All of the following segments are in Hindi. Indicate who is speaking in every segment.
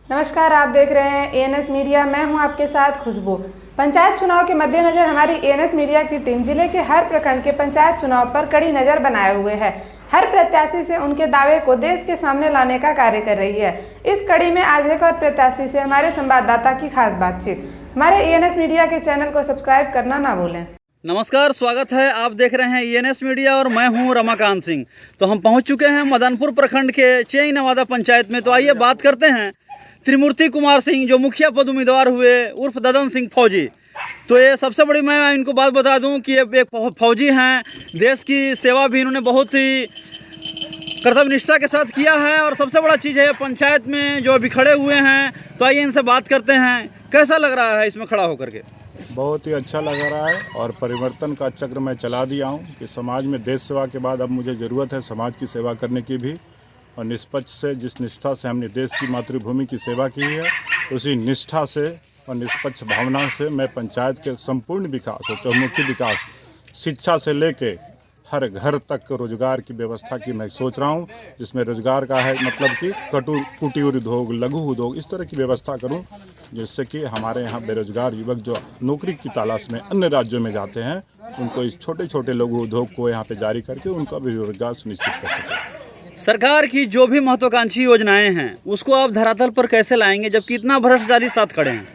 Speaker 1: नमस्कार, आप देख रहे हैं एएनएस मीडिया। मैं हूं आपके साथ खुशबू। पंचायत चुनाव के मद्देनजर हमारी एएनएस मीडिया की टीम जिले के हर प्रखंड के पंचायत चुनाव पर कड़ी नजर बनाए हुए है। हर प्रत्याशी से उनके दावे को देश के सामने लाने का कार्य कर रही है। इस कड़ी में आज एक और प्रत्याशी से हमारे संवाददाता की खास बातचीत। हमारे एएनएस मीडिया के चैनल को सब्सक्राइब करना ना भूलें।
Speaker 2: नमस्कार, स्वागत है। आप देख रहे हैं एएनएस मीडिया और मैं हूं रमाकांत सिंह। तो हम पहुंच चुके हैं मदनपुर प्रखंड के चेई नवादा पंचायत में। तो आइए बात करते हैं त्रिमूर्ति कुमार सिंह, जो मुखिया पद उम्मीदवार हुए, उर्फ ददन सिंह फौजी। तो ये सबसे बड़ी मैं इनको बात बता दूं कि ये एक फौजी हैं। देश की सेवा भी इन्होंने बहुत ही कर्तव्य निष्ठा के साथ किया है। और सबसे बड़ा चीज़ है पंचायत में जो अभी खड़े हुए हैं। तो आइए इनसे बात करते हैं, कैसा लग रहा है इसमें खड़ा होकर के।
Speaker 3: बहुत ही अच्छा लग रहा है और परिवर्तन का चक्र मैं चला दिया हूं कि समाज में देश सेवा के बाद अब मुझे ज़रूरत है समाज की सेवा करने की भी। और निष्पक्ष से, जिस निष्ठा से हमने देश की मातृभूमि की सेवा की है, उसी निष्ठा से और निष्पक्ष भावना से मैं पंचायत के संपूर्ण विकास और चहुमुखी विकास, शिक्षा से लेके हर घर तक रोजगार की व्यवस्था की मैं सोच रहा हूं, जिसमें रोजगार का है मतलब कि कुटीर उद्योग, लघु उद्योग, इस तरह की व्यवस्था करूं, जिससे कि हमारे यहाँ बेरोजगार युवक जो नौकरी की तलाश में अन्य राज्यों में जाते हैं, उनको इस छोटे छोटे लघु उद्योग को यहाँ पे जारी करके उनका भी रोजगार सुनिश्चित कर सकें।
Speaker 2: सरकार की जो भी महत्वाकांक्षी योजनाएं हैं उसको आप धरातल पर कैसे लाएंगे, जबकि इतना भ्रष्टाचारी साथ खड़े हैं?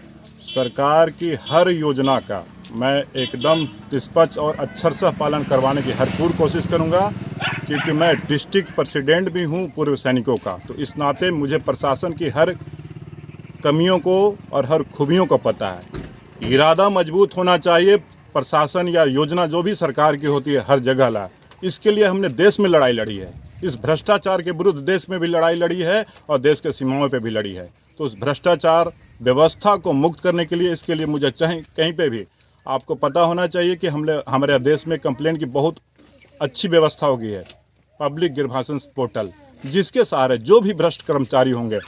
Speaker 3: सरकार की हर योजना का मैं एकदम निष्पक्ष और अक्षरशः पालन करवाने की भरपूर कोशिश करूंगा, क्योंकि मैं डिस्ट्रिक्ट प्रेसिडेंट भी हूं पूर्व सैनिकों का। तो इस नाते मुझे प्रशासन की हर कमियों को और हर खूबियों को पता है। इरादा मजबूत होना चाहिए। प्रशासन या योजना जो भी सरकार की होती है हर जगह ला, इसके लिए हमने देश में लड़ाई लड़ी है। इस भ्रष्टाचार के विरुद्ध देश में भी लड़ाई लड़ी है और देश के सीमाओं पे भी लड़ी है। तो उस भ्रष्टाचार व्यवस्था को मुक्त करने के लिए, इसके लिए मुझे चाहे कहीं पे भी आपको पता होना चाहिए कि हमारे देश में कंप्लेंट की बहुत अच्छी व्यवस्था हो गई है। पब्लिक ग्रीवेंस पोर्टल, जिसके सहारे जो भी भ्रष्ट कर्मचारी होंगे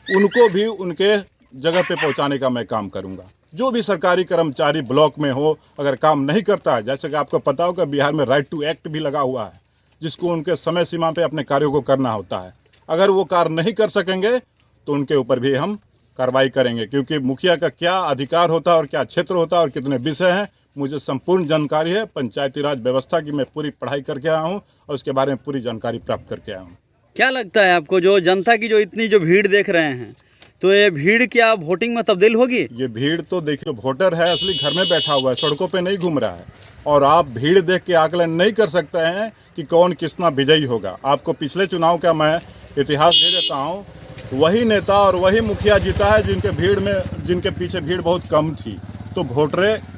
Speaker 3: उनको भी उनके जगह पे पहुंचाने का मैं काम करूंगा। जो भी सरकारी कर्मचारी ब्लॉक में हो, अगर काम नहीं करता है, जैसे कि आपको पता होगा बिहार में राइट टू एक्ट भी लगा हुआ है, जिसको उनके समय सीमा पे अपने कार्यों को करना होता है। अगर वो कार्य नहीं कर सकेंगे तो उनके ऊपर भी हम कार्रवाई करेंगे, क्योंकि मुखिया का क्या अधिकार होता है और क्या क्षेत्र होता है और कितने विषय हैं, मुझे संपूर्ण जानकारी है। पंचायती राज व्यवस्था की मैं पूरी पढ़ाई करके आया हूँ और उसके बारे में पूरी जानकारी प्राप्त करके आया हूँ।
Speaker 2: क्या लगता है आपको, जो जनता की जो इतनी जो भीड़ देख रहे हैं, तो ये भीड़ क्या वोटिंग में तब्दील होगी?
Speaker 3: ये भीड़ तो देखिए, वोटर है असली घर में बैठा हुआ है, सड़कों पे नहीं घूम रहा है। और आप भीड़ देख के आकलन नहीं कर सकते हैं कि कौन कितना विजयी होगा। आपको पिछले चुनाव का मैं इतिहास दे देता हूँ। वही नेता और वही मुखिया जीता है जिनके पीछे भीड़ बहुत कम थी। तो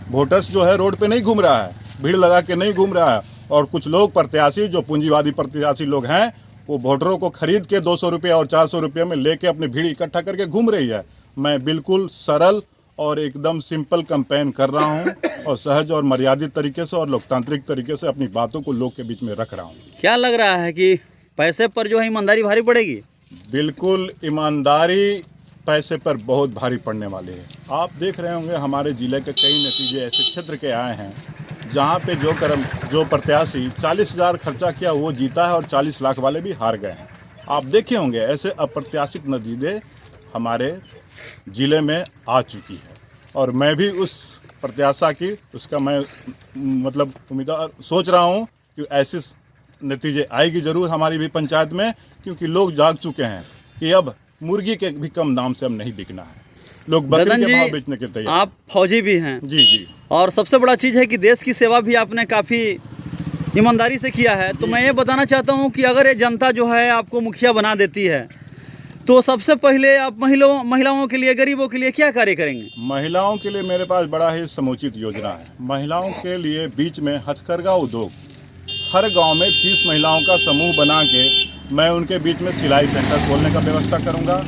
Speaker 3: वोटर्स जो है रोड पे नहीं घूम रहा है, भीड़ लगा के नहीं घूम रहा है। और कुछ लोग प्रत्याशी, जो पूंजीवादी प्रत्याशी लोग हैं, वो वोटरों को खरीद के 200 रुपये और 400 रुपये में लेके अपनी भीड़ इकट्ठा करके घूम रही है। मैं बिल्कुल सरल और एकदम सिंपल कैंपेन कर रहा हूं और सहज और मर्यादित तरीके से और लोकतांत्रिक तरीके से अपनी बातों को लोग के बीच में रख रहा हूं।
Speaker 2: क्या लग रहा है कि पैसे पर जो है ईमानदारी भारी पड़ेगी?
Speaker 3: बिल्कुल, ईमानदारी पैसे पर बहुत भारी पड़ने वाली है। आप देख रहे होंगे हमारे ज़िले के कई नतीजे ऐसे क्षेत्र के आए हैं जहाँ पे जो प्रत्याशी 40,000 खर्चा किया वो जीता है और 40 लाख वाले भी हार गए हैं। आप देखे होंगे ऐसे अप्रत्याशित नतीजे हमारे ज़िले में आ चुकी है। और मैं भी उस प्रत्याशा की उसका मैं मतलब उम्मीदवार सोच रहा हूँ कि ऐसे नतीजे आएगी ज़रूर हमारी भी पंचायत में, क्योंकि लोग जाग चुके हैं कि अब मुर्गी के भी कम दाम से अब नहीं बिकना है। लोग बकरी के भाव बेचने के तैयार।
Speaker 2: आप फौजी भी हैं।
Speaker 3: जी।
Speaker 2: और सबसे बड़ा चीज़ है कि देश की सेवा भी आपने काफ़ी ईमानदारी से किया है। तो मैं ये बताना चाहता हूँ कि अगर ये जनता जो है आपको मुखिया बना देती है, तो सबसे पहले आप महिलाओं के लिए, गरीबों के लिए क्या कार्य करेंगे?
Speaker 3: महिलाओं के लिए मेरे पास बड़ा ही समुचित योजना है। महिलाओं के लिए बीच में हथकरघा उद्योग, हर गांव में 30 महिलाओं का समूह बना के मैं उनके बीच में सिलाई सेंटर खोलने का व्यवस्था करूंगा।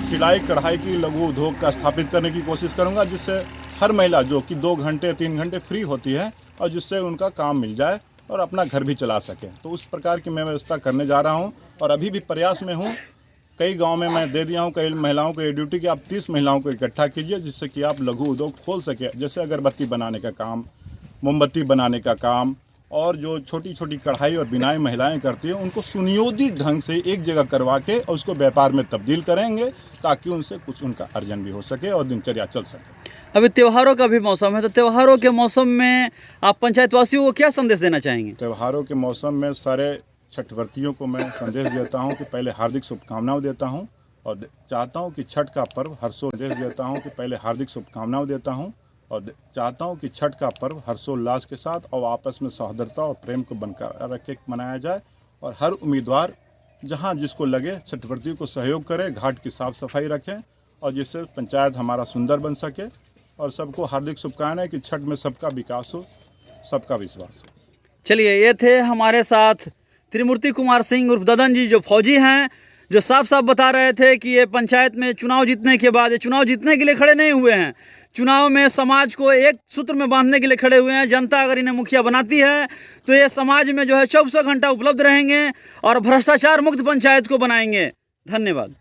Speaker 3: सिलाई कढ़ाई की लघु उद्योग का स्थापित करने की कोशिश करूंगा, जिससे हर महिला जो कि 2 घंटे 3 घंटे फ्री होती है और जिससे उनका काम मिल जाए और अपना घर भी चला सकें। तो उस प्रकार की मैं व्यवस्था करने जा रहा हूँ और अभी भी प्रयास में हूँ। कई गांव में मैं दे दिया हूं कई महिलाओं को ये ड्यूटी कि आप 30 महिलाओं को इकट्ठा कीजिए, जिससे कि आप लघु उद्योग खोल सके। जैसे अगरबत्ती बनाने का काम, मोमबत्ती बनाने का काम, और जो छोटी छोटी कढ़ाई और बिनाई महिलाएं करती हैं उनको सुनियोजित ढंग से एक जगह करवा के और उसको व्यापार में तब्दील करेंगे ताकि उनसे कुछ उनका अर्जन भी हो सके और दिनचर्या चल सके।
Speaker 2: अभी त्योहारों का भी मौसम है, तो त्योहारों के मौसम में आप पंचायतवासियों को क्या संदेश देना चाहेंगे?
Speaker 3: त्योहारों के मौसम में सारे छठव्रतियों को मैं संदेश देता हूं कि पहले हार्दिक शुभकामनाएं देता हूं और चाहता हूं कि छठ का पर्व हर्षोल्लास के साथ और आपस में सौहार्दता और प्रेम को बनकर रख के मनाया जाए और हर उम्मीदवार जहां जिसको लगे छठव्रतियों को सहयोग करे, घाट की साफ सफाई रखें और जिससे पंचायत हमारा सुंदर बन सके। और सबको हार्दिक शुभकामनाएं कि छठ में सबका विकास हो, सबका विश्वास हो।
Speaker 2: चलिए, ये थे हमारे साथ त्रिमूर्ति कुमार सिंह उर्फ ददन जी, जो फौजी हैं, जो साफ साफ बता रहे थे कि ये पंचायत में चुनाव जीतने के बाद, ये चुनाव जीतने के लिए खड़े नहीं हुए हैं, चुनाव में समाज को एक सूत्र में बांधने के लिए खड़े हुए हैं। जनता अगर इन्हें मुखिया बनाती है तो ये समाज में जो है 24 घंटा उपलब्ध रहेंगे और भ्रष्टाचार मुक्त पंचायत को बनाएंगे। धन्यवाद।